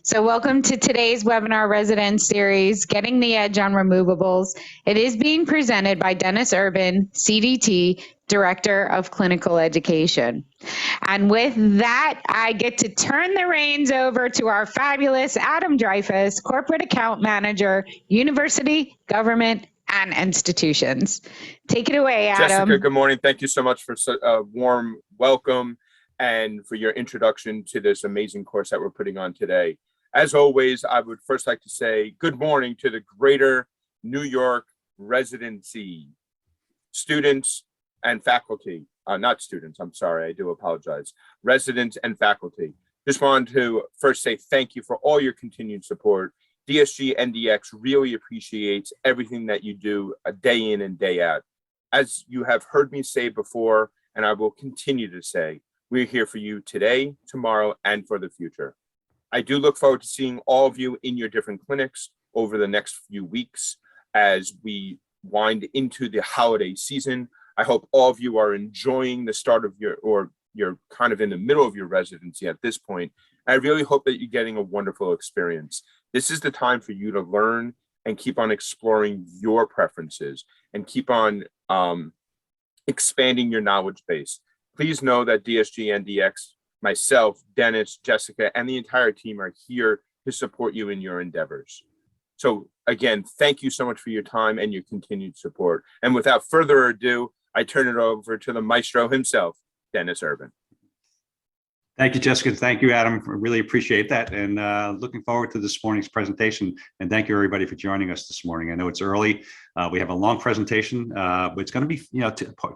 So welcome to today's webinar resident series, Getting the Edge on Removables. It is being presented by Dennis Urban, CDT, Director of Clinical Education. And with that, I get to turn the reins over to our fabulous Adam Dreyfus, Corporate Account Manager, University, Government, and Institutions. Take it away, Adam. Jessica, good morning. Thank you so much for a warm welcome and for your introduction to this amazing course that we're putting on today. As always, I would first like to say good morning to the Greater New York residency, students and faculty, not students, I'm sorry, I do apologize, residents and faculty. Just wanted to first say thank you for all your continued support. DSG NDX really appreciates everything that you do day in and day out. As you have heard me say before, and I will continue to say, we're here for you today, tomorrow, and for the future. I do look forward to seeing all of you in your different clinics over the next few weeks as we wind into the holiday season. I hope all of you are enjoying the start of or you're kind of in the middle of your residency at this point. I really hope that you're getting a wonderful experience. This is the time for you to learn and keep on exploring your preferences and keep on expanding your knowledge base. Please know that DSG NDX, myself, Dennis, Jessica, and the entire team are here to support you in your endeavors. So again, thank you so much for your time and your continued support. And without further ado, I turn it over to the maestro himself, Dennis Urban. Thank you, Jessica. Thank you, Adam. I really appreciate that. And looking forward to this morning's presentation. And thank you, everybody, for joining us this morning. I know it's early. We have a long presentation, but it's going to be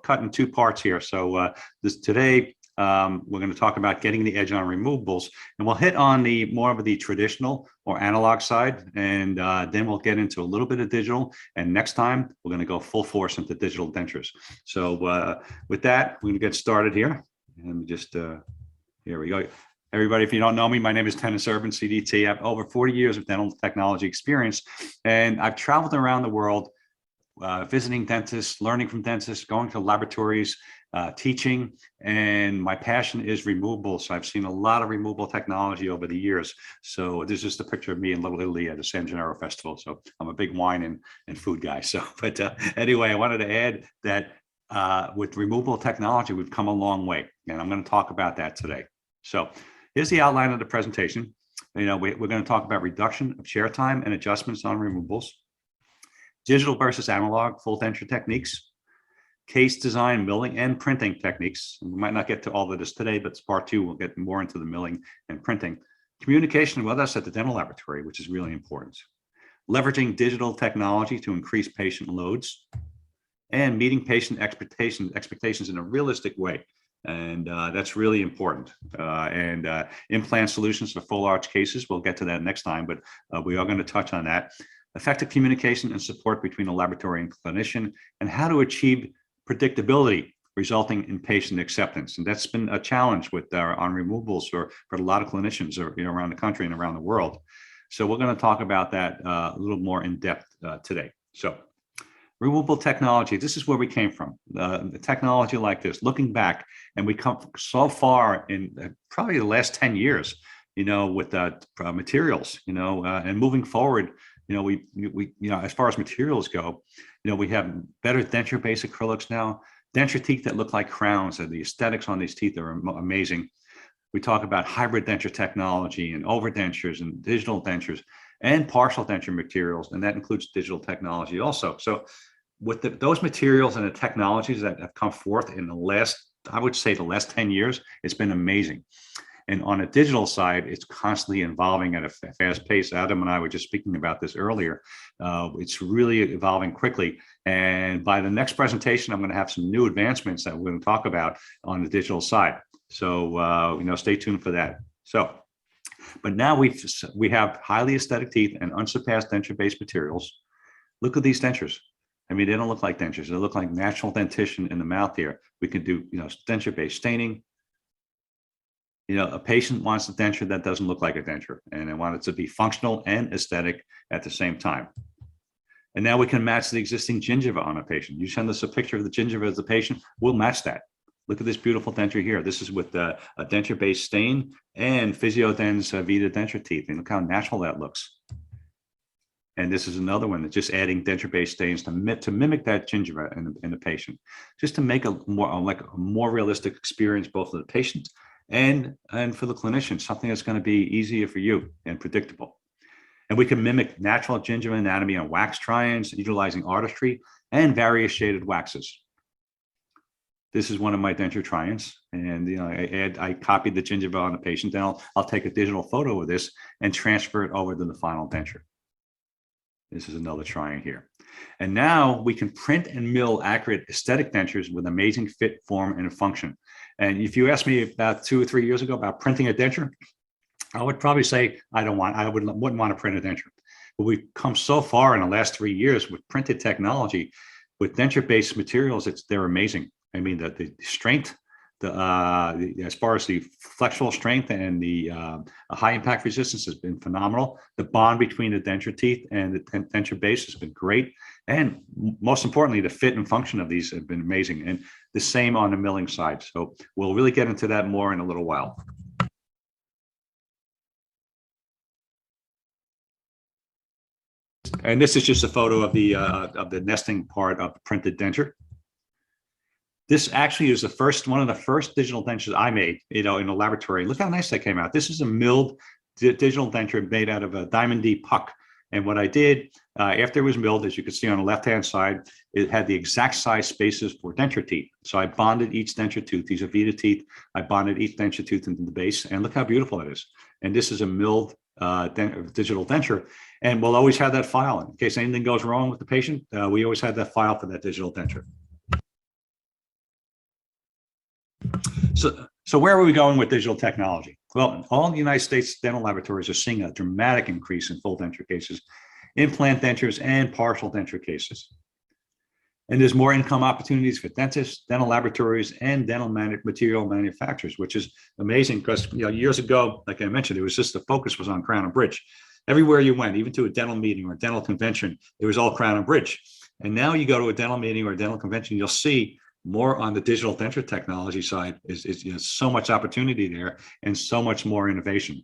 cut in two parts here. So today, we're going to talk about getting the edge on removables, and we'll hit on more of the traditional or analog side, and then we'll get into a little bit of digital. And next time, we're going to go full force into digital dentures. So with that, we're going to get started here. And just here we go. Everybody, if you don't know me, my name is Dennis Urban, CDT. I have over 40 years of dental technology experience, and I've traveled around the world visiting dentists, learning from dentists, going to laboratories, teaching, and my passion is removable. So I've seen a lot of removable technology over the years. So this is just a picture of me in Little Italy at the San Gennaro Festival. So I'm a big wine and food guy. So, but anyway, I wanted to add that with removable technology, we've come a long way, and I'm going to talk about that today. So here's the outline of the presentation. We're going to talk about reduction of chair time and adjustments on removables, digital versus analog full denture techniques, case design, milling, and printing techniques. We might not get to all of this today, but it's part two. We'll get more into the milling and printing. Communication with us at the dental laboratory, which is really important. Leveraging digital technology to increase patient loads, and meeting patient expectations in a realistic way. And that's really important. Implant solutions for full arch cases, we'll get to that next time, but we are going to touch on that. Effective communication and support between the laboratory and clinician, and how to achieve predictability resulting in patient acceptance. And that's been a challenge with on removals for a lot of clinicians around the country and around the world. So we're going to talk about that a little more in depth today. So removable technology, this is where we came from. The technology like this, looking back, and we come so far in probably the last 10 years, with materials, and moving forward, we as far as materials go, we have better denture-based acrylics now, denture teeth that look like crowns, and the aesthetics on these teeth are amazing. We talk about hybrid denture technology and overdentures and digital dentures and partial denture materials, and that includes digital technology also. So with those materials and the technologies that have come forth in the last, I would say the last 10 years, it's been amazing. And on a digital side, it's constantly evolving at a fast pace. Adam and I were just speaking about this earlier. It's really evolving quickly. And by the next presentation, I'm going to have some new advancements that we're going to talk about on the digital side. So, stay tuned for that. So, but now we have highly aesthetic teeth and unsurpassed denture-based materials. Look at these dentures. I mean, they don't look like dentures. They look like natural dentition in the mouth here. We can do, denture-based staining. A patient wants a denture that doesn't look like a denture, and they want it to be functional and aesthetic at the same time. And now we can match the existing gingiva on a patient. You send us a picture of the gingiva of the patient, we'll match that. Look at this beautiful denture here. This is with a denture-based stain and PhysioDent's Vita denture teeth. And look how natural that looks. And this is another one that's just adding denture-based stains to mimic that gingiva in the patient, just to make a more realistic experience both for the patient and for the clinician, something that's going to be easier for you and predictable. And we can mimic natural gingiva anatomy on wax try-ins, utilizing artistry and various shaded waxes. This is one of my denture try-ins, and I copied the gingiva on the patient. Then I'll take a digital photo of this and transfer it over to the final denture. This is another try-in here. And now we can print and mill accurate aesthetic dentures with amazing fit, form, and function. And if you asked me about 2 or 3 years ago about printing a denture, I would probably say I wouldn't want to print a denture. But we've come so far in the last 3 years with printed technology, with denture-based materials. They're amazing. I mean, the strength, as far as the flexural strength and the high impact resistance has been phenomenal. The bond between the denture teeth and the denture base has been great. And most importantly, the fit and function of these have been amazing. And the same on the milling side. So we'll really get into that more in a little while. And this is just a photo of the nesting part of the printed denture. This actually is one of the first digital dentures I made, in the laboratory. Look how nice that came out. This is a milled digital denture made out of a Diamond D puck. And what I did after it was milled, as you can see on the left-hand side, it had the exact size spaces for denture teeth. So I bonded each denture tooth. These are Vita teeth. I bonded each denture tooth into the base, and look how beautiful it is. And this is a milled digital denture, and we'll always have that file in case anything goes wrong with the patient. We always have that file for that digital denture. So where are we going with digital technology? Well, all the United States dental laboratories are seeing a dramatic increase in full denture cases, implant dentures, and partial denture cases. And there's more income opportunities for dentists, dental laboratories, and dental material manufacturers, which is amazing because years ago, like I mentioned, it was just the focus was on crown and bridge. Everywhere you went, even to a dental meeting or a dental convention, it was all crown and bridge. And now you go to a dental meeting or a dental convention, you'll see more on the digital denture technology side. Is so much opportunity there and so much more innovation.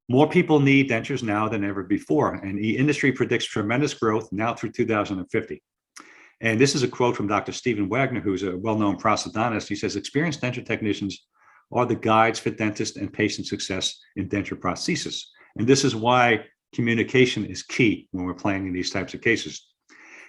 More people need dentures now than ever before, and the industry predicts tremendous growth now through 2050. And this is a quote from Dr. Stephen Wagner, who's a well-known prosthodontist. He says, experienced denture technicians are the guides for dentist and patient success in denture prosthesis. And this is why communication is key when we're planning these types of cases.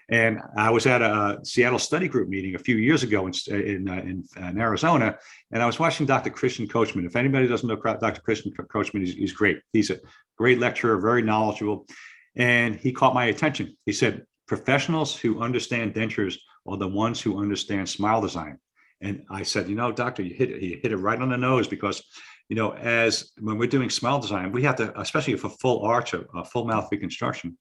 And I was at a Seattle study group meeting a few years ago in Arizona, and I was watching Dr. Christian Coachman. If anybody doesn't know Dr. Christian Coachman, he's great. He's a great lecturer, very knowledgeable. And he caught my attention. He said, professionals who understand dentures are the ones who understand smile design. And I said, doctor, you hit it right on the nose, because as when we're doing smile design, we have to, especially for full arch, a full mouth reconstruction,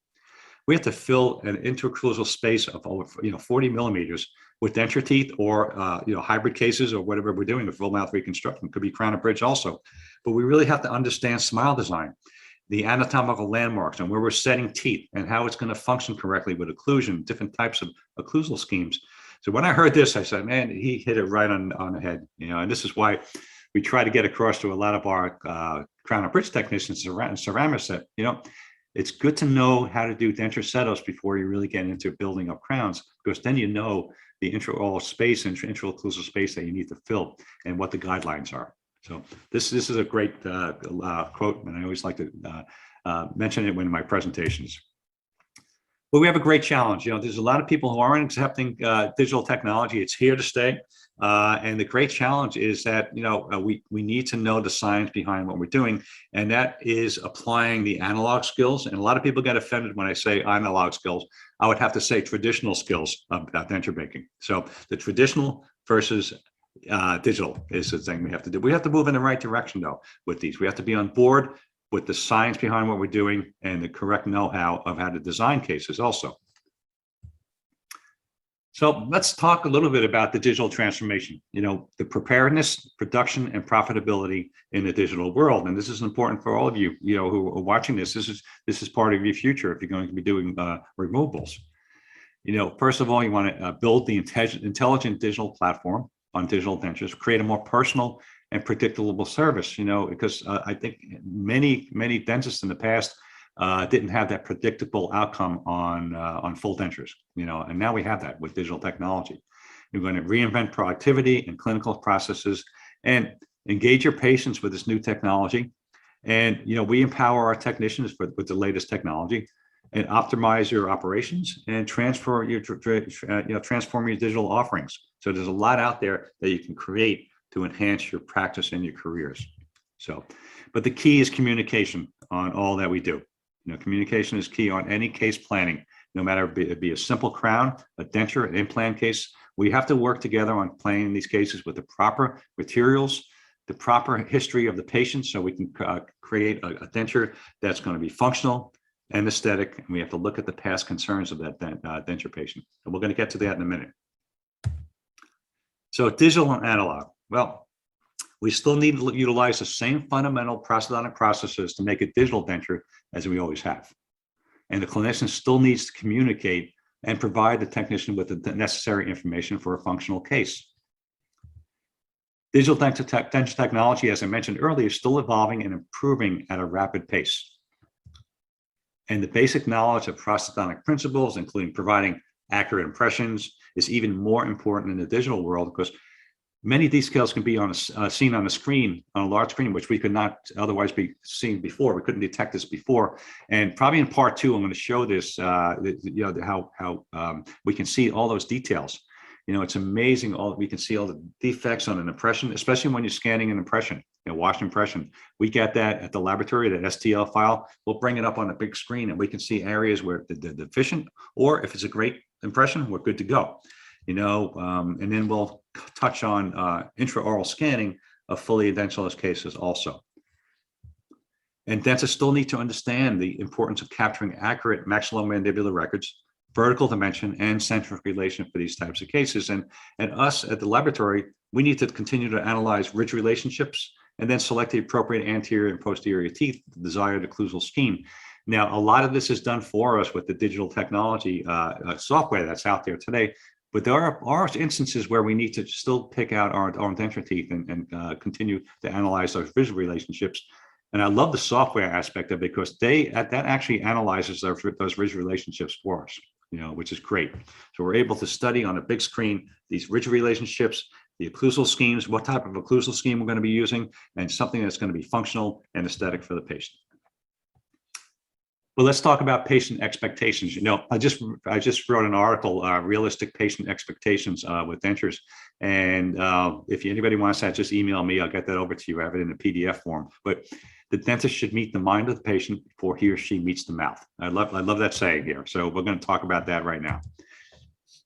we have to fill an interocclusal space of over 40 millimeters with denture teeth, or hybrid cases, or whatever we're doing, the full mouth reconstruction. It could be crown and bridge also. But we really have to understand smile design, the anatomical landmarks, and where we're setting teeth, and how it's going to function correctly with occlusion, different types of occlusal schemes. So when I heard this, I said, man, he hit it right on the head. And this is why we try to get across to a lot of our crown and bridge technicians and ceramics that, it's good to know how to do denture setups before you really get into building up crowns, because then the intraoral space and intraocclusal space that you need to fill and what the guidelines are. So this is a great quote, and I always like to mention it in my presentations. But we have a great challenge. There's a lot of people who aren't accepting digital technology. It's here to stay. And the great challenge is that, we need to know the science behind what we're doing. And that is applying the analog skills. And a lot of people get offended when I say analog skills. I would have to say traditional skills about denture making. So the traditional versus digital is the thing we have to do. We have to move in the right direction, though, with these. We have to be on board with the science behind what we're doing and the correct know-how of how to design cases also. So let's talk a little bit about the digital transformation, the preparedness, production, and profitability in the digital world. And this is important for all of you, who are watching this. This is part of your future if you're going to be doing removables. First of all, you want to build the intelligent digital platform on Digital Dentures, create a more personal and predictable service, because I think many dentists in the past didn't have that predictable outcome on full dentures, and now we have that with digital technology. You're going to reinvent productivity and clinical processes and engage your patients with this new technology. And, we empower our technicians with the latest technology and optimize your operations and transform your digital offerings. So there's a lot out there that you can create to enhance your practice and your careers. But the key is communication on all that we do. Communication is key on any case planning, no matter if it be a simple crown, a denture, an implant case. We have to work together on planning these cases with the proper materials, the proper history of the patient, so we can create a denture that's going to be functional and aesthetic. And we have to look at the past concerns of that denture patient. And we're going to get to that in a minute. So digital and analog. Well, we still need to utilize the same fundamental prosthodontic processes to make a digital denture as we always have. And the clinician still needs to communicate and provide the technician with the necessary information for a functional case. Digital denture technology, as I mentioned earlier, is still evolving and improving at a rapid pace. And the basic knowledge of prosthodontic principles, including providing accurate impressions, is even more important in the digital world, because many of these skills can be seen on a screen, on a large screen, which we could not otherwise be seen before. We couldn't detect this before. And probably in part 2, I'm going to show this, how we can see all those details. It's amazing. We can see all the defects on an impression, especially when you're scanning an impression, washed impression. We get that at the laboratory, that STL file. We'll bring it up on a big screen, and we can see areas where they're deficient, or if it's a great impression, we're good to go. And then we'll touch on intraoral scanning of fully edentulous cases also. And dentists still need to understand the importance of capturing accurate maxillomandibular records, vertical dimension, and centric relation for these types of cases. And us at the laboratory, we need to continue to analyze ridge relationships and then select the appropriate anterior and posterior teeth, the desired occlusal scheme. Now, a lot of this is done for us with the digital technology software that's out there today. But there are instances where we need to still pick out our denture teeth and continue to analyze those visual relationships. And I love the software aspect of it, because that actually analyzes those ridge relationships for us, which is great. So we're able to study on a big screen these ridge relationships, the occlusal schemes, what type of occlusal scheme we're going to be using, and something that's going to be functional and aesthetic for the patient. Well, let's talk about patient expectations. I just wrote an article, realistic patient expectations with dentures. And if anybody wants that, just email me. I'll get that over to you. I have it in a PDF form. But the dentist should meet the mind of the patient before he or she meets the mouth. I love that saying here. So we're going to talk about that right now.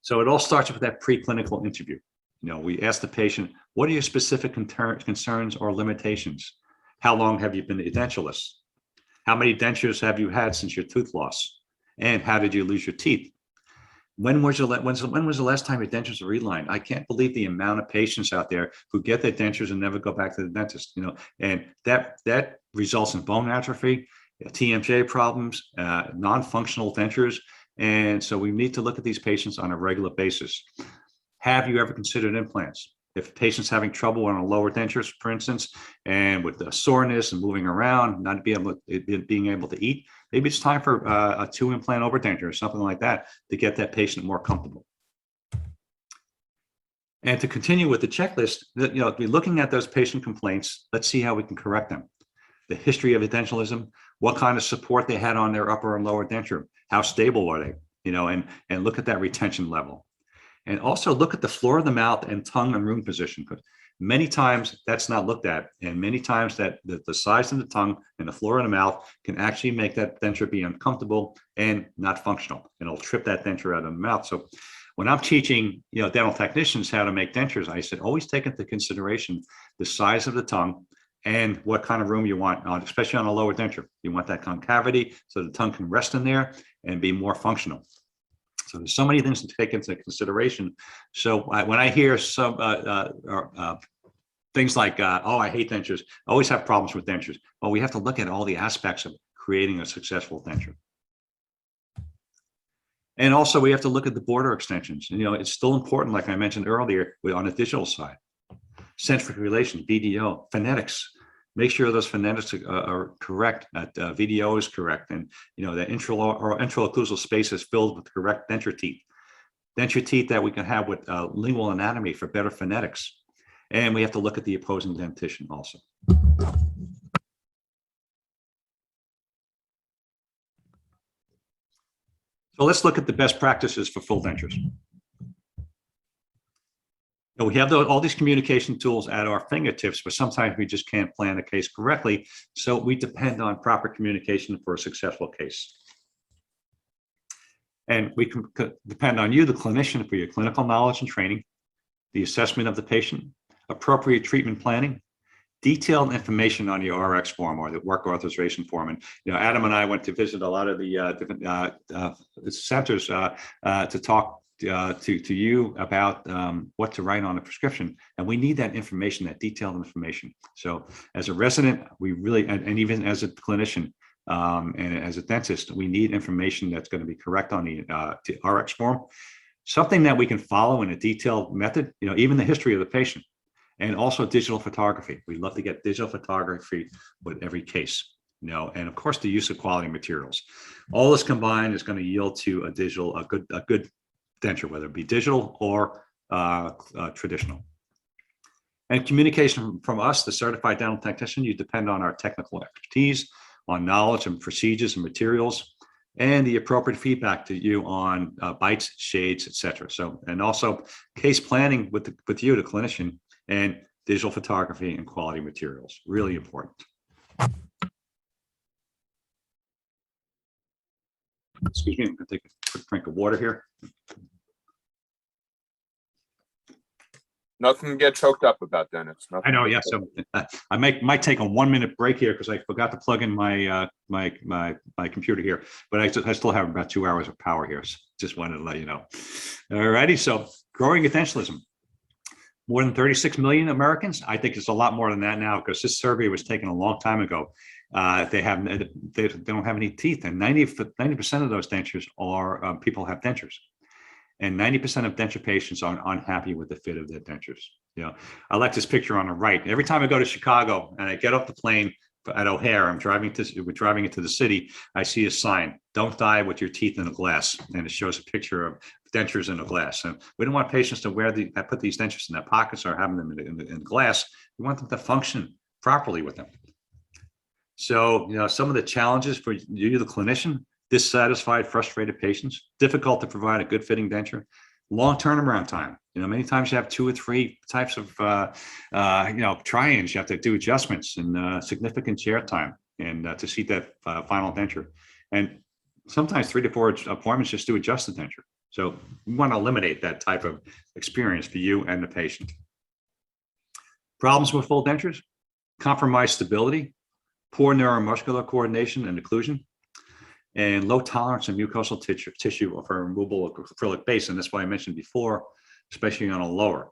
So it all starts with that preclinical interview. We ask the patient, what are your specific concerns or limitations? How long have you been edentulous? How many dentures have you had since your tooth loss? And how did you lose your teeth? When was the last time your dentures were relined? I can't believe the amount of patients out there who get their dentures and never go back to the dentist. And that results in bone atrophy, TMJ problems, non-functional dentures. And so we need to look at these patients on a regular basis. Have you ever considered implants? If a patient's having trouble on a lower dentures, for instance, and with the soreness and moving around, not being able to eat, maybe it's time for a 2-implant overdenture or something like that to get that patient more comfortable. And to continue with the checklist, be looking at those patient complaints, let's see how we can correct them. The history of edentulism, what kind of support they had on their upper and lower denture, how stable are they, and look at that retention level. And also look at the floor of the mouth and tongue and room position, because many times that's not looked at. And many times that the size of the tongue and the floor of the mouth can actually make that denture be uncomfortable and not functional. And it'll trip that denture out of the mouth. So when I'm teaching, dental technicians how to make dentures, I said, always take into consideration the size of the tongue and what kind of room you want, especially on a lower denture. You want that concavity so the tongue can rest in there and be more functional. So there's so many things to take into consideration. So when I hear some things like, oh, I hate dentures, I always have problems with dentures. Well, we have to look at all the aspects of creating a successful denture. And also we have to look at the border extensions. And, it's still important, like I mentioned earlier, on the digital side, centric relation, VDO, phonetics. Make sure those phonetics are correct, that VDO is correct, and that intralocclusal space is filled with correct denture teeth. Denture teeth that we can have with lingual anatomy for better phonetics. And we have to look at the opposing dentition also. So let's look at the best practices for full dentures. We have all these communication tools at our fingertips, but sometimes we just can't plan a case correctly. So we depend on proper communication for a successful case. And we can depend on you, the clinician, for your clinical knowledge and training, the assessment of the patient, appropriate treatment planning, detailed information on your RX form or the work authorization form. And Adam and I went to visit a lot of the different centers to talk to you about what to write on a prescription. And we need that information, that detailed information. So as a resident, we really, and even as a clinician and as a dentist, we need information that's going to be correct on the RX form, something that we can follow in a detailed method, even the history of the patient. And also digital photography. We love to get digital photography with every case, and of course the use of quality materials. All this combined is going to yield to a good denture, whether it be digital or traditional. And communication from us, the certified dental technician, you depend on our technical expertise, on knowledge and procedures and materials, and the appropriate feedback to you on bites, shades, etc. So, and also case planning with you, the clinician, and digital photography and quality materials, really important. Excuse me, I'm gonna take a quick drink of water here. Nothing to get choked up about, Dennis. Nothing. I know, yes. So, I might take a 1-minute break here because I forgot to plug in my my computer here, but I still have about 2 hours of power here. So just wanted to let you know. All righty, so growing essentialism. More than 36 million Americans. I think it's a lot more than that now because this survey was taken a long time ago. They don't have any teeth, and 90% of those dentures are people have dentures, and 90% of denture patients are unhappy with the fit of their dentures. I like this picture on the right. Every time I go to Chicago and I get off the plane at O'Hare, we're driving into the city, I see a sign, "Don't die with your teeth in a glass," and it shows a picture of dentures in a glass. And we don't want patients to put these dentures in their pockets or having them in glass. We want them to function properly with them. So, some of the challenges for you, the clinician: dissatisfied, frustrated patients, difficult to provide a good fitting denture, long turnaround time. Many times you have 2 or 3 types of, try-ins. You have to do adjustments and significant chair time and to see that final denture. And sometimes 3 to 4 appointments just to adjust the denture. So we want to eliminate that type of experience for you and the patient. Problems with full dentures: compromised stability, poor neuromuscular coordination and occlusion, and low tolerance of mucosal tissue for removable acrylic base. And that's why I mentioned before, especially on a lower,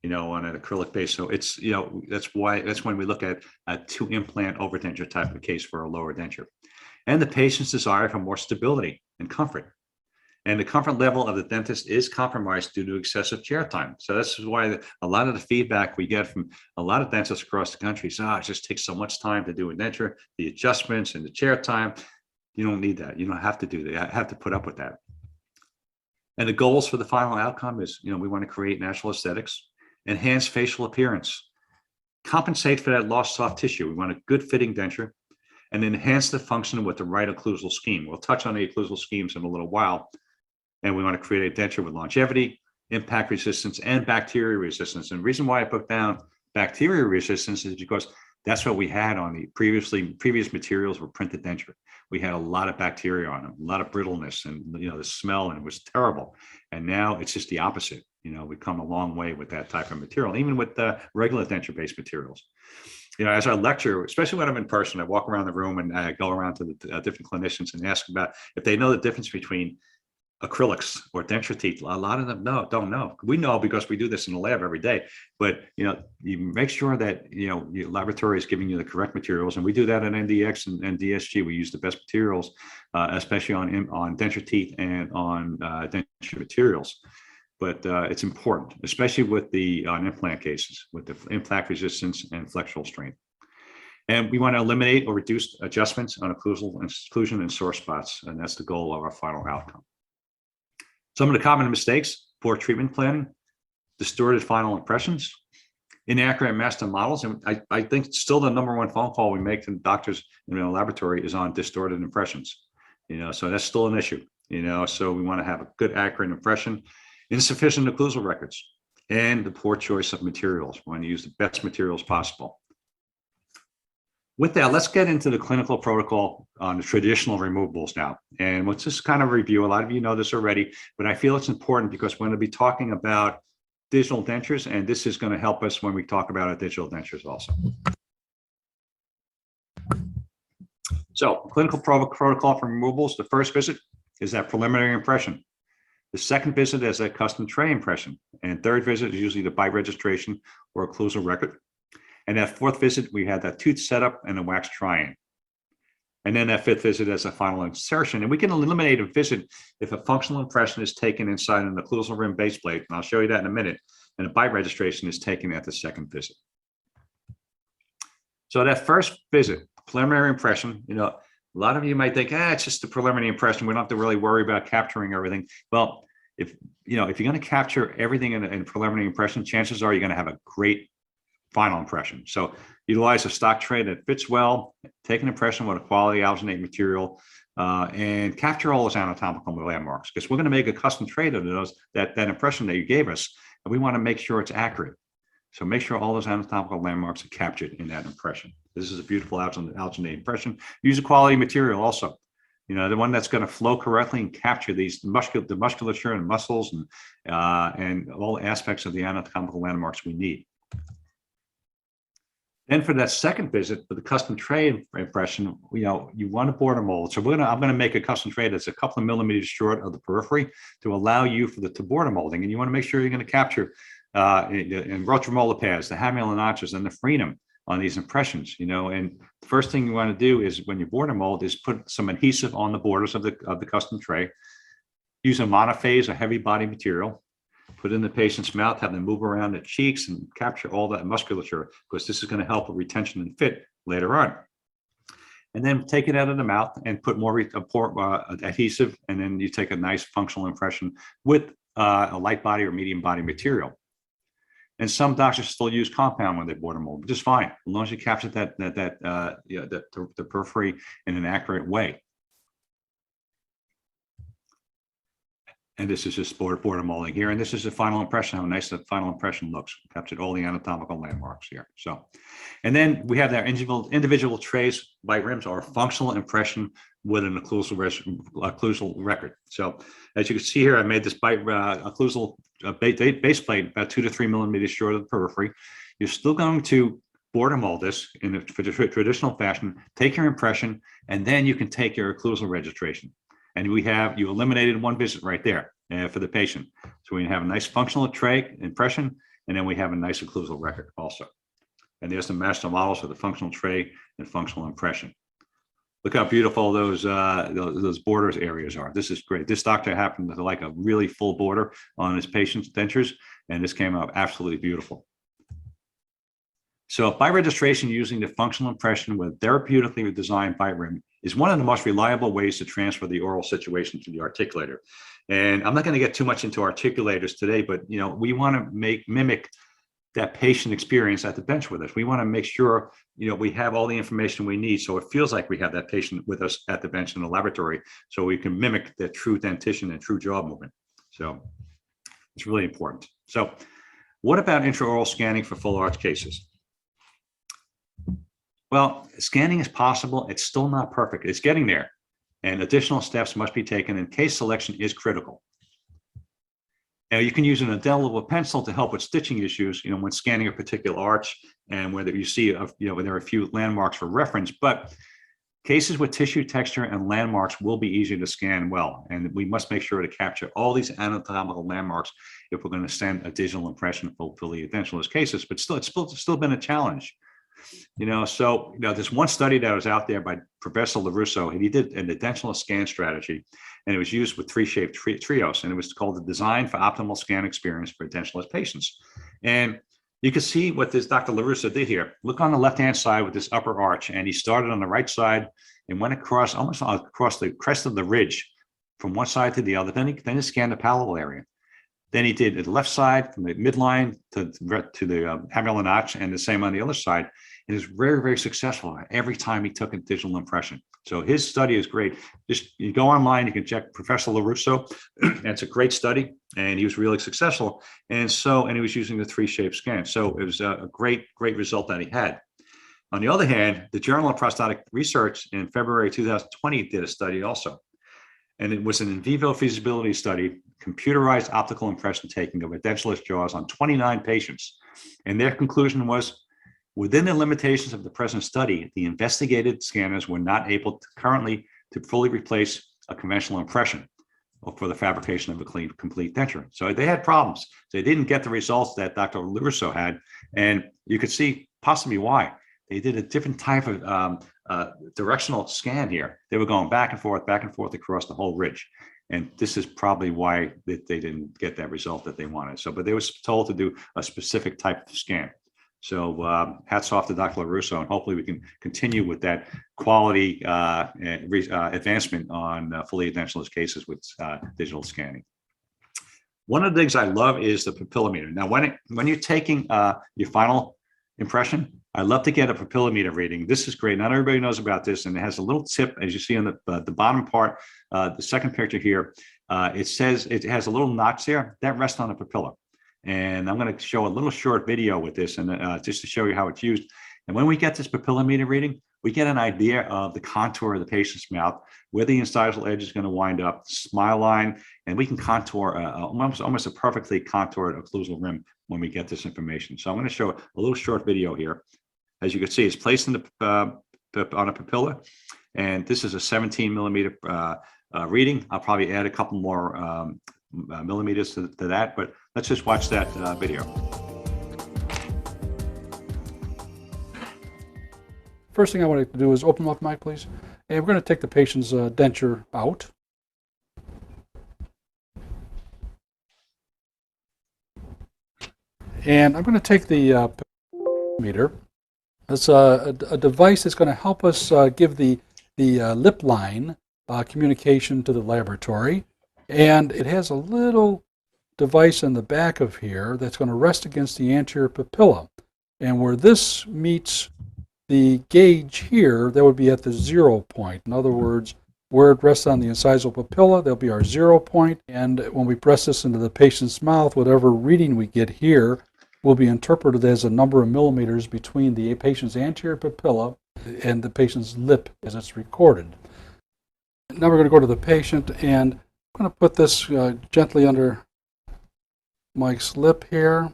on an acrylic base. So it's, that's when we look at a 2 implant overdenture type of case for a lower denture. And the patient's desire for more stability and comfort. And the comfort level of the dentist is compromised due to excessive chair time. So this is why a lot of the feedback we get from a lot of dentists across the country is, it just takes so much time to do a denture, the adjustments and the chair time. You don't need that. You don't have to do that. You have to put up with that. And the goals for the final outcome is, we want to create natural aesthetics, enhance facial appearance, compensate for that lost soft tissue. We want a good fitting denture, and enhance the function with the right occlusal scheme. We'll touch on the occlusal schemes in a little while. And we want to create a denture with longevity, impact resistance, and bacteria resistance. And the reason why I put down bacteria resistance is because that's what we had on the previous materials were printed denture. We had a lot of bacteria on them, a lot of brittleness, and the smell, and it was terrible. And now it's just the opposite. We've come a long way with that type of material, even with the regular denture-based materials. As I lecture, especially when I'm in person, I walk around the room and I go around to the different clinicians and ask about if they know the difference between acrylics or denture teeth. A lot of them don't know. We know because we do this in the lab every day. But you make sure that your laboratory is giving you the correct materials, and we do that at NDX and DSG. We use the best materials, especially on denture teeth and on denture materials. But it's important, especially with on implant cases, with the implant resistance and flexural strain. And we want to eliminate or reduce adjustments on occlusion and sore spots, and that's the goal of our final outcome. Some of the common mistakes: poor treatment planning, distorted final impressions, inaccurate master models. And I think still the #1 phone call we make to doctors in the laboratory is on distorted impressions. So that's still an issue. So we want to have a good, accurate impression, insufficient occlusal records, and the poor choice of materials. We want to use the best materials possible. With that, let's get into the clinical protocol on the traditional removables now. And let's just kind of review. A lot of you know this already, but I feel it's important because we're going to be talking about digital dentures, and this is going to help us when we talk about our digital dentures also. So, clinical protocol for removables: the first visit is that preliminary impression. The second visit is that custom tray impression. And third visit is usually the bite registration or occlusal record. And that fourth visit, we had that tooth setup and a wax try-in. And then that fifth visit as a final insertion. And we can eliminate a visit if a functional impression is taken inside an occlusal rim base plate. And I'll show you that in a minute. And a bite registration is taken at the second visit. So that first visit, preliminary impression, a lot of you might think, it's just a preliminary impression. We don't have to really worry about capturing everything. Well, if you're going to capture everything in a preliminary impression, chances are you're going to have a great final impression. So utilize a stock tray that fits well, take an impression with a quality alginate material, and capture all those anatomical landmarks, because we're going to make a custom tray to that impression that you gave us, and we want to make sure it's accurate. So make sure all those anatomical landmarks are captured in that impression. This is a beautiful alginate impression. Use a quality material also. The one that's going to flow correctly and capture the musculature and muscles and all aspects of the anatomical landmarks we need. Then for that second visit, for the custom tray impression, you want to border mold. So I'm going to make a custom tray that's a couple of millimeters short of the periphery to allow you for the border molding. And you want to make sure you're going to capture in rotromolar pads, the hammer notches, and the frenum on these impressions. And the first thing you want to do is, when you border mold, is put some adhesive on the borders of the custom tray. Use a monophase, a heavy body material. Put in the patient's mouth, have them move around the cheeks and capture all that musculature, because this is going to help with retention and fit later on. And then take it out of the mouth and put more adhesive, and then you take a nice functional impression with a light body or medium body material. And some doctors still use compound when they border mold, which is fine, as long as you capture the periphery in an accurate way. And this is just border molding here. And this is the final impression, how nice the final impression looks. Captured all the anatomical landmarks here. So, and then we have their individual trays, bite rims, or functional impression with an occlusal record. So as you can see here, I made this bite occlusal base plate about 2 to 3 millimeters short of the periphery. You're still going to border mold this in a traditional fashion, take your impression, and then you can take your occlusal registration. And you eliminated one visit right there for the patient. So we have a nice functional tray impression, and then we have a nice occlusal record also. And there's the master models for the functional tray and functional impression. Look how beautiful those borders areas are. This is great. This doctor happened to like a really full border on his patient's dentures, and this came out absolutely beautiful. So bite registration using the functional impression with therapeutically designed bite rim is one of the most reliable ways to transfer the oral situation to the articulator. And I'm not going to get too much into articulators today, but we want to mimic that patient experience at the bench with us. We want to make sure we have all the information we need, so it feels like we have that patient with us at the bench in the laboratory, so we can mimic the true dentition and true jaw movement. So it's really important. So what about intraoral scanning for full arch cases? Well, scanning is possible. It's still not perfect. It's getting there, and additional steps must be taken, and case selection is critical. Now, you can use an indelible pencil to help with stitching issues, when scanning a particular arch, and whether you see, there are a few landmarks for reference, but Cases with tissue texture and landmarks will be easier to scan well, and we must make sure to capture all these anatomical landmarks if we're going to send a digital impression for fully edentulous cases. But still, it's still been a challenge. So there's one study that was out there by Professor LaRusso, and he did an edentulous scan strategy, and it was used with three-shaped trios, and it was called the Design for Optimal Scan Experience for Edentulous Patients. And you can see what this Dr. LaRusso did here. Look on the left-hand side with this upper arch, and he started on the right side and went across, almost across the crest of the ridge from one side to the other. Then he scanned the palatal area. Then he did the left side from the midline to the alveolar notch, and the same on the other side. It is very, very successful every time he took a digital impression. So his study is great. Just you go online, you can check Professor LaRusso. It's a great study, and he was really successful. And he was using the three-shape scan. So it was a great result that he had. On the other hand, the Journal of Prosthetic Research in February 2020 did a study also. And it was an in vivo feasibility study, computerized optical impression taking of edentulous jaws on 29 patients. And their conclusion was, within the limitations of the present study, the investigated scanners were not able to fully replace a conventional impression for the fabrication of a complete denture. So they had problems. They didn't get the results that Dr. LaRusso had. And you could see possibly why. They did a different type of directional scan here. They were going back and forth across the whole ridge. And this is probably why they didn't get that result that they wanted. So, but they were told to do a specific type of scan. So hats off to Dr. LaRusso, and hopefully we can continue with that quality advancement on fully edentulous cases with digital scanning. One of the things I love is the pupillometer. Now, when you're taking your final impression, I love to get a pupillometer reading. This is great. Not everybody knows about this, and it has a little tip, as you see on the bottom part, the second picture here. It says it has a little notch there that rests on a pupilla. And I'm going to show a little short video with this, and just to show you how it's used. And when we get this pupillometer reading, we get an idea of the contour of the patient's mouth, where the incisal edge is going to wind up, smile line, and we can contour almost a perfectly contoured occlusal rim when we get this information. So I'm going to show a little short video here. As you can see, it's placed in on a pupilla, and this is a 17 millimeter reading. I'll probably add a couple more millimeters to that, but let's just watch that video. First thing I want to do is open up mic, please. And we're going to take the patient's denture out. And I'm going to take the meter. It's a device that's going to help us give the lip line communication to the laboratory. And it has a little device in the back of here that's going to rest against the anterior papilla. And where this meets the gauge here, that would be at the 0 point. In other words, where it rests on the incisal papilla, that'll be our 0 point. And when we press this into the patient's mouth, whatever reading we get here will be interpreted as a number of millimeters between the patient's anterior papilla and the patient's lip as it's recorded. Now we're going to go to the patient, and I'm going to put this gently under Mike's lip here.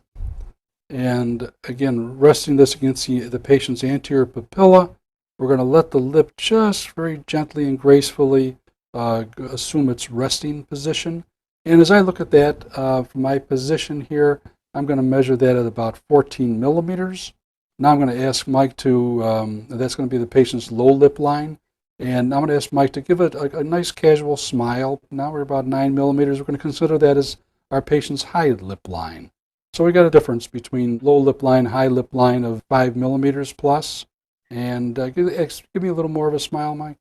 And again, resting this against the patient's anterior papilla, we're going to let the lip just very gently and gracefully assume its resting position. And as I look at that from my position here, I'm going to measure that at about 14 millimeters. Now I'm going to ask Mike to, that's going to be the patient's low lip line. And I'm going to ask Mike to give it a nice casual smile. Now we're about 9 millimeters. We're going to consider that as our patient's high lip line. So we got a difference between low lip line, high lip line of 5 millimeters plus. And give me a little more of a smile, Mike.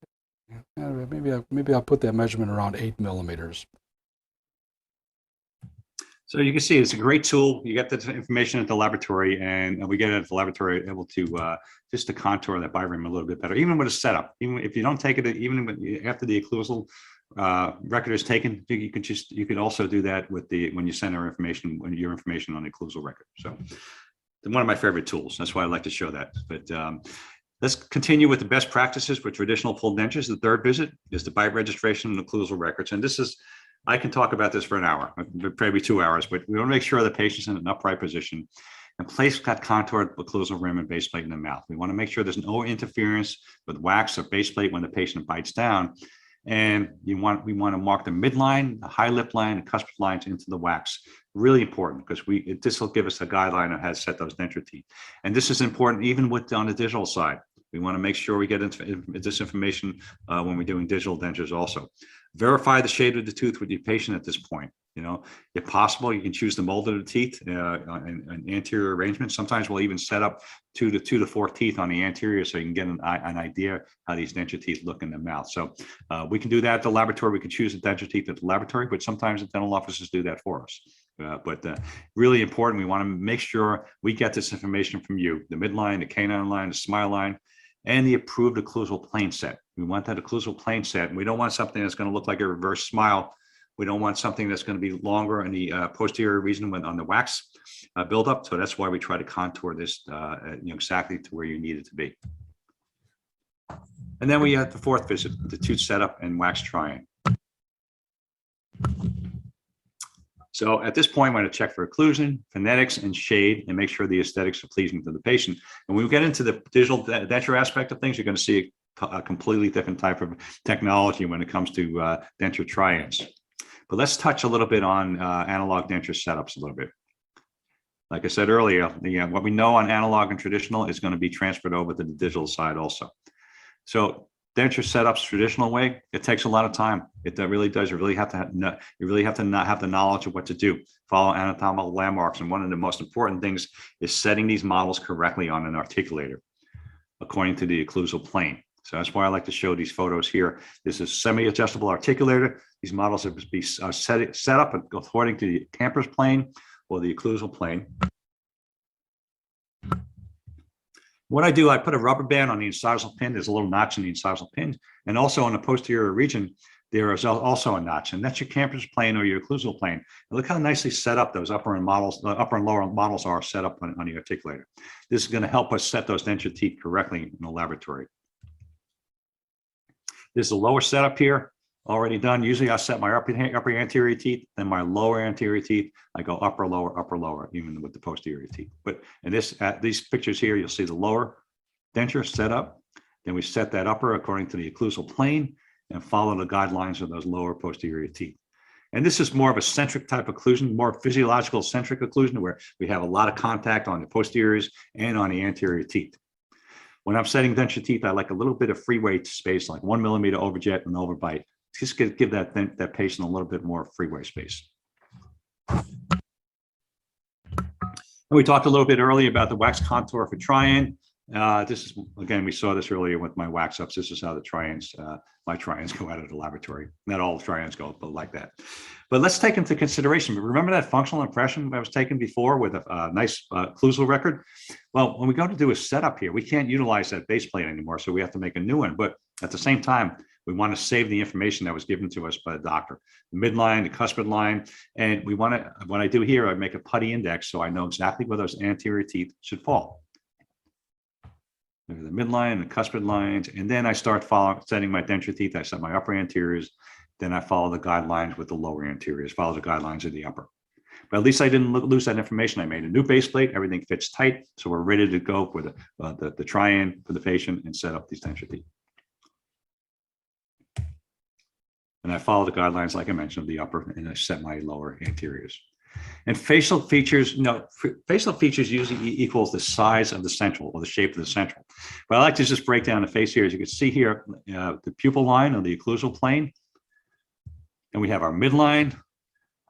Maybe I'll put that measurement around 8 millimeters. So you can see it's a great tool. You get the information at the laboratory, and we get it at the laboratory able to just to contour that birim a little bit better, even with a setup. Even if you don't take it, even after the occlusal record is taken, you could also do that with when you send your information on the occlusal record. So one of my favorite tools. That's why I like to show that. But let's continue with the best practices for traditional full dentures. The third visit is the bite registration and occlusal records, and this is. I can talk about this for an hour, maybe 2 hours, but we want to make sure the patient's in an upright position. and place that contoured occlusal rim and base plate in the mouth. We want to make sure there's no interference with wax or base plate when the patient bites down. And we want to mark the midline, the high lip line, and cuspid lines into the wax. Really important, because this will give us a guideline on how to set those denture teeth. And this is important even on the digital side. We want to make sure we get into this information when we're doing digital dentures also. Verify the shape of the tooth with your patient at this point. If possible, you can choose the mold of the teeth and anterior arrangement. Sometimes we'll even set up two to four teeth on the anterior so you can get an idea how these denture teeth look in the mouth. So we can do that at the laboratory. We can choose the denture teeth at the laboratory, but sometimes the dental offices do that for us. But really important, we want to make sure we get this information from you: the midline, the canine line, the smile line, and the approved occlusal plane set. We want that occlusal plane set, and we don't want something that's going to look like a reverse smile. We don't want something that's going to be longer in the posterior region on the wax buildup. So that's why we try to contour this exactly to where you need it to be. And then we have the fourth visit, the tooth setup and wax try-in. So at this point, we're going to check for occlusion, phonetics, and shade, and make sure the aesthetics are pleasing to the patient. And when we get into the digital denture aspect of things, you're going to see a completely different type of technology when it comes to denture try-ins. But let's touch a little bit on analog denture setups a little bit. Like I said earlier, what we know on analog and traditional is going to be transferred over to the digital side also. So denture setups traditional way, it takes a lot of time. It really does. You really have to not have the knowledge of what to do. Follow anatomical landmarks, and one of the most important things is setting these models correctly on an articulator according to the occlusal plane. So that's why I like to show these photos here. This is semi-adjustable articulator. These models have to be set up according to the camper's plane or the occlusal plane. What I do, I put a rubber band on the incisal pin. There's a little notch in the incisal pin. And also on the posterior region, there is also a notch. And that's your camper's plane or your occlusal plane. And look how nicely set up those upper and lower models are set up on the articulator. This is going to help us set those denture teeth correctly in the laboratory. This is the lower setup here, already done. Usually I set my upper anterior teeth, then my lower anterior teeth. I go upper, lower, even with the posterior teeth. But in these pictures here, you'll see the lower denture set up. Then we set that upper according to the occlusal plane and follow the guidelines of those lower posterior teeth. And this is more of a centric type occlusion, more physiological centric occlusion, where we have a lot of contact on the posteriors and on the anterior teeth. When I'm setting denture teeth, I like a little bit of freeway space, like 1 millimeter overjet and overbite. Just give that patient a little bit more freeway space. And we talked a little bit earlier about the wax contour for try-in. This is, again, we saw this earlier with my wax ups. This is how the try-ins, my try-ins go out of the laboratory. Not all the try-ins go, but like that. But let's take into consideration, remember that functional impression that was taken before with a nice occlusal record? Well, when we go to do a setup here, we can't utilize that base plate anymore, so we have to make a new one. But at the same time, we want to save the information that was given to us by the doctor, the midline, the cuspid line. And we want to, what I do here, I make a putty index so I know exactly where those anterior teeth should fall. The midline, the cuspid lines, and then I start setting my denture teeth. I set my upper anteriors, then I follow the guidelines with the lower anteriors, follow the guidelines of the upper. But at least I didn't lose that information. I made a new base plate, everything fits tight, so we're ready to go with the try-in for the patient and set up these denture teeth. And I follow the guidelines, like I mentioned, of the upper, and I set my lower anteriors. And facial features, facial features usually equals the size of the central or the shape of the central. But I like to just break down the face here. As you can see here, the pupil line on the occlusal plane. And we have our midline,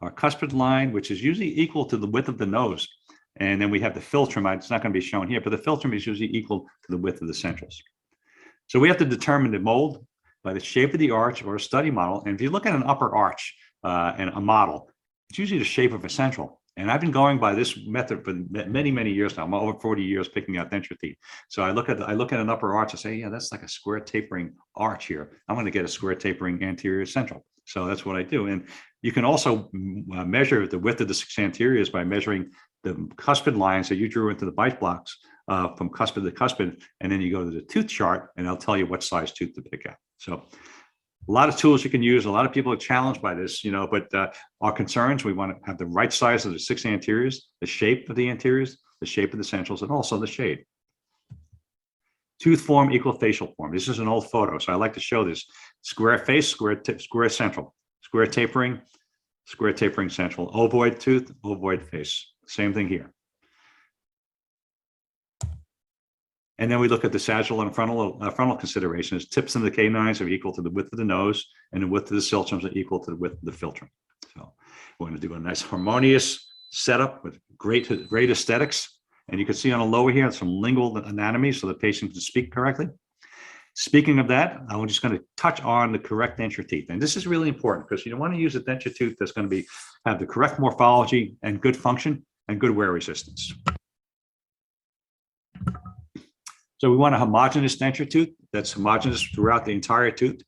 our cuspid line, which is usually equal to the width of the nose. And then we have the philtrum. It's not going to be shown here, but the philtrum is usually equal to the width of the centrals. So we have to determine the mold by the shape of the arch or a study model. And if you look at an upper arch and a model, it's usually the shape of a central. And I've been going by this method for many, many years now. I'm over 40 years picking out denture teeth. So I look at an upper arch and say, yeah, that's like a square tapering arch here. I'm going to get a square tapering anterior central. So that's what I do. And you can also measure the width of the 6 anteriors by measuring the cuspid lines that you drew into the bite blocks from cuspid to cuspid. And then you go to the tooth chart and I'll tell you what size tooth to pick out. So a lot of tools you can use. A lot of people are challenged by this, but our concerns, we want to have the right size of the 6 anteriors, the shape of the anteriors, the shape of the centrals, and also the shade. Tooth form equal facial form. This is an old photo, so I like to show this. Square face, square central, square tapering central, ovoid tooth, ovoid face. Same thing here. And then we look at the sagittal and frontal considerations. Tips of the canines are equal to the width of the nose, and the width of the ciliums are equal to the width of the philtrum. So we're going to do a nice harmonious setup with great aesthetics. And you can see on the lower here some lingual anatomy so the patient can speak correctly. Speaking of that, I'm just going to touch on the correct denture teeth. And this is really important because you want to use a denture tooth that's going to have the correct morphology and good function and good wear resistance. So we want a homogeneous denture tooth that's homogeneous throughout the entire tooth.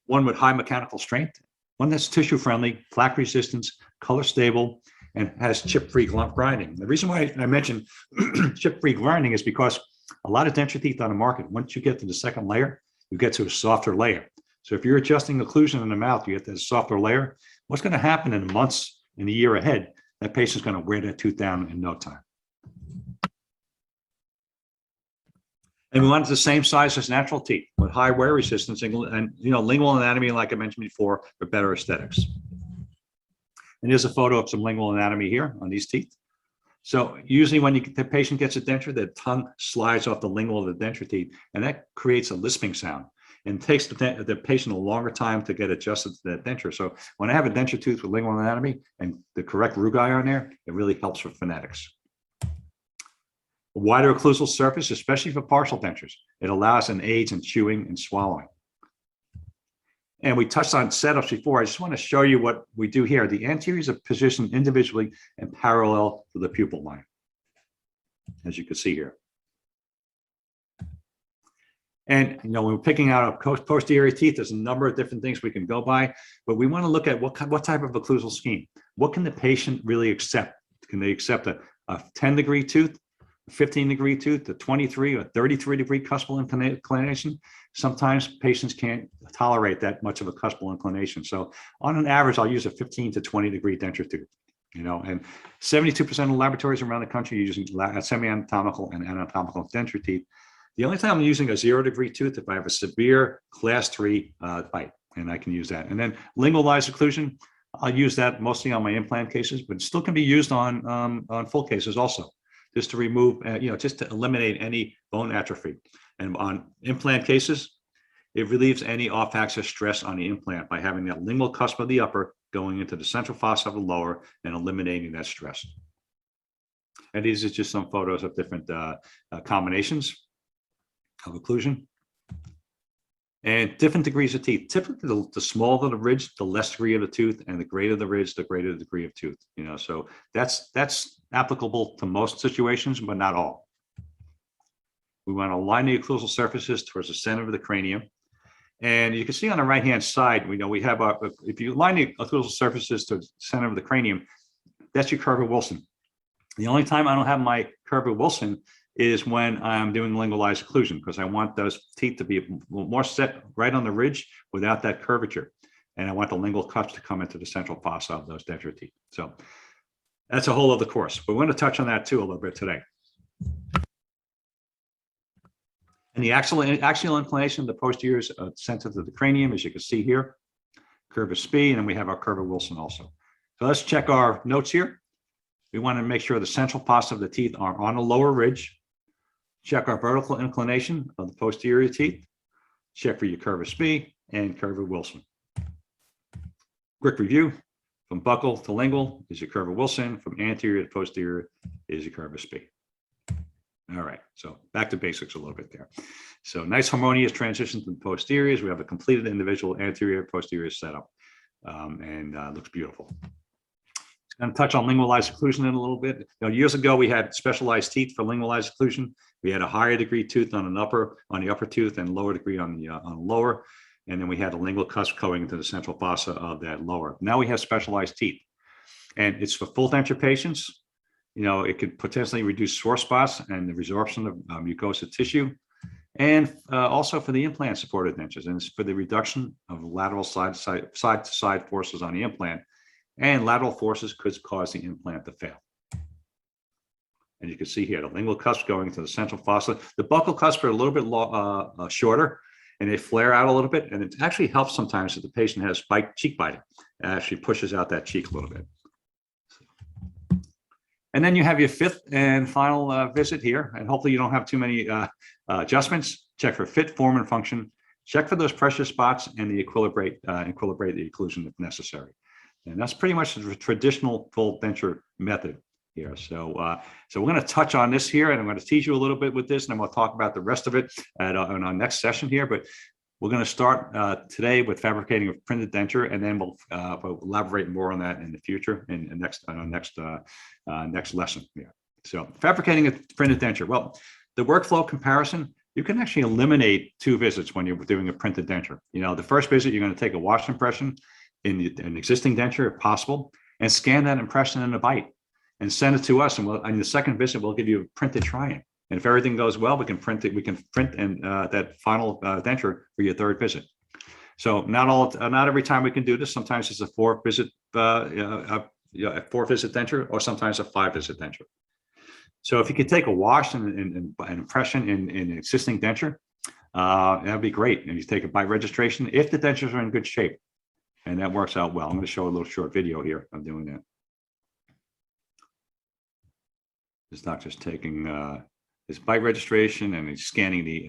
One with high mechanical strength, one that's tissue friendly, plaque resistance, color stable, and has chip-free grinding. The reason why I mentioned chip-free grinding is because a lot of denture teeth on the market, once you get to the second layer, you get to a softer layer. So if you're adjusting occlusion in the mouth, you get that softer layer. What's going to happen in the months, in the year ahead, that patient's going to wear that tooth down in no time. And we want it the same size as natural teeth with high wear resistance and lingual anatomy, like I mentioned before, for better aesthetics. And here's a photo of some lingual anatomy here on these teeth. So usually when the patient gets a denture, the tongue slides off the lingual of the denture teeth, and that creates a lisping sound. And it takes the patient a longer time to get adjusted to that denture. So when I have a denture tooth with lingual anatomy and the correct rugae on there, it really helps with phonetics. A wider occlusal surface, especially for partial dentures, it allows and aids in chewing and swallowing. And we touched on setups before. I just want to show you what we do here. The anteriors are positioned individually and parallel to the pupil line, as you can see here. And when we're picking out a posterior teeth, there's a number of different things we can go by, but we want to look at what type of occlusal scheme. What can the patient really accept? Can they accept a 10-degree tooth, a 15-degree tooth, a 23 or 33-degree cuspal inclination? Sometimes patients can't tolerate that much of a cuspal inclination. So on an average, I'll use a 15 to 20-degree denture tooth. And 72% of laboratories around the country are using semi-anatomical and anatomical denture teeth. The only time I'm using a 0-degree tooth if I have a severe class 3 bite, and I can use that. And then lingualized occlusion, I'll use that mostly on my implant cases, but it still can be used on full cases also, just to remove, just to eliminate any bone atrophy. And on implant cases, it relieves any off-axis stress on the implant by having that lingual cusp of the upper going into the central fossa of the lower and eliminating that stress. And these are just some photos of different combinations of occlusion. And different degrees of teeth. Typically, the smaller the ridge, the less degree of the tooth, and the greater the ridge, the greater the degree of tooth. So that's applicable to most situations, but not all. We want to align the occlusal surfaces towards the center of the cranium. And you can see on the right-hand side, we have if you align the occlusal surfaces to the center of the cranium, that's your Kerber-Wilson. The only time I don't have my Kerber-Wilson is when I'm doing lingualized occlusion, because I want those teeth to be more set right on the ridge without that curvature. And I want the lingual cups to come into the central fossa of those denture teeth. So that's a whole other course, but we're going to touch on that too a little bit today. And the axial inclination of the posterior is center to the cranium, as you can see here, Kerber-Spee, and then we have our Kerber-Wilson also. So let's check our notes here. We want to make sure the central fossa of the teeth are on a lower ridge. Check our vertical inclination of the posterior teeth. Check for your Kerber-Spee and Kerber-Wilson. Quick review: from buccal to lingual is your Kerber-Wilson. From anterior to posterior is your Kerber-Spee. All right, so back to basics a little bit there. So nice harmonious transition to the posteriors. We have a completed individual anterior posterior setup, and looks beautiful. Going to touch on lingualized occlusion in a little bit. Years ago, we had specialized teeth for lingualized occlusion. We had a higher degree tooth on the upper tooth and lower degree on the lower. And then we had a lingual cusp going into the central fossa of that lower. Now we have specialized teeth, and it's for full denture patients. It could potentially reduce sore spots and the resorption of mucosa tissue, and also for the implant supported dentures, and it's for the reduction of lateral side to side forces on the implant. And lateral forces could cause the implant to fail. And you can see here the lingual cusps going to the central fossa. The buccal cusps are a little bit shorter, and they flare out a little bit. And it actually helps sometimes if the patient has cheek biting. It actually pushes out that cheek a little bit. And then you have your fifth and final visit here. And hopefully you don't have too many adjustments. Check for fit, form, and function. Check for those pressure spots and the equilibrate the occlusion if necessary. And that's pretty much the traditional full denture method here. So we're going to touch on this here, and I'm going to teach you a little bit with this, and then we'll talk about the rest of it on our next session here. But we're going to start today with fabricating a printed denture, and then we'll elaborate more on that in the future in next lesson. Yeah. So fabricating a printed denture. Well, the workflow comparison, you can actually eliminate 2 visits when you're doing a printed denture. You know, the first visit, you're going to take a wash impression in an existing denture if possible, and scan that impression in a bite and send it to us. And on the second visit, we'll give you a printed try-in. And if everything goes well, we can print it. We can print and that final denture for your third visit. So not every time we can do this. Sometimes it's a 4-visit denture, or sometimes a 5-visit denture. So if you could take a wash and an impression in an existing denture, that'd be great. And you take a bite registration if the dentures are in good shape, and that works out well. I'm going to show a little short video here of doing that. This doctor's taking his bite registration, and he's scanning the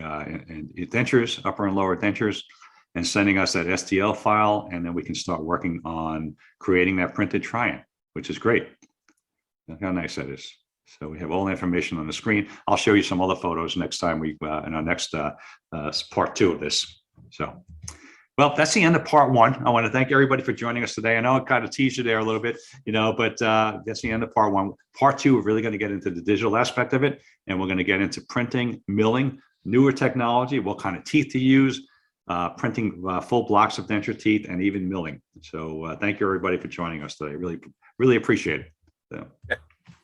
dentures, upper and lower dentures, and sending us that STL file, and then we can start working on creating that printed try-in, which is great. Look how nice that is. So we have all the information on the screen. I'll show you some other photos next time in our next part 2 of this. So, well, that's the end of part 1. I want to thank everybody for joining us today. I know I kind of teased you there a little bit, but that's the end of part 1. Part 2, we're really going to get into the digital aspect of it, and we're going to get into printing, milling, newer technology, what kind of teeth to use, printing full blocks of denture teeth, and even milling. So thank you, everybody, for joining us today. Really, really appreciate it. So.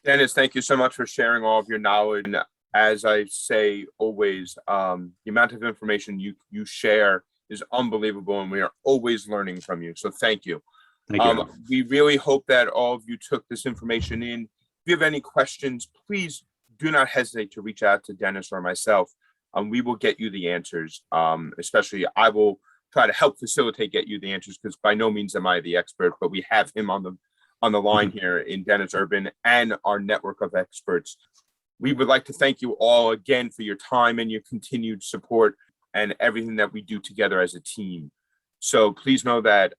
Dennis, thank you so much for sharing all of your knowledge. And as I say always, the amount of information you share is unbelievable, and we are always learning from you. So thank you. Thank you. We really hope that all of you took this information in. If you have any questions, please do not hesitate to reach out to Dennis or myself. We will get you the answers. Especially, I will try to help facilitate get you the answers, because by no means am I the expert, but we have him on the line here in Dennis Urban and our network of experts. We would like to thank you all again for your time and your continued support and everything that we do together as a team. So please know that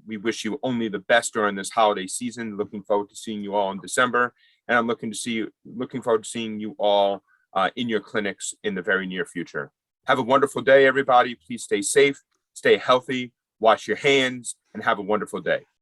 we wish you only the best during this holiday season. Looking forward to seeing you all in December, and I'm looking forward to seeing you all in your clinics in the very near future. Have a wonderful day, everybody. Please stay safe, stay healthy, wash your hands, and have a wonderful day.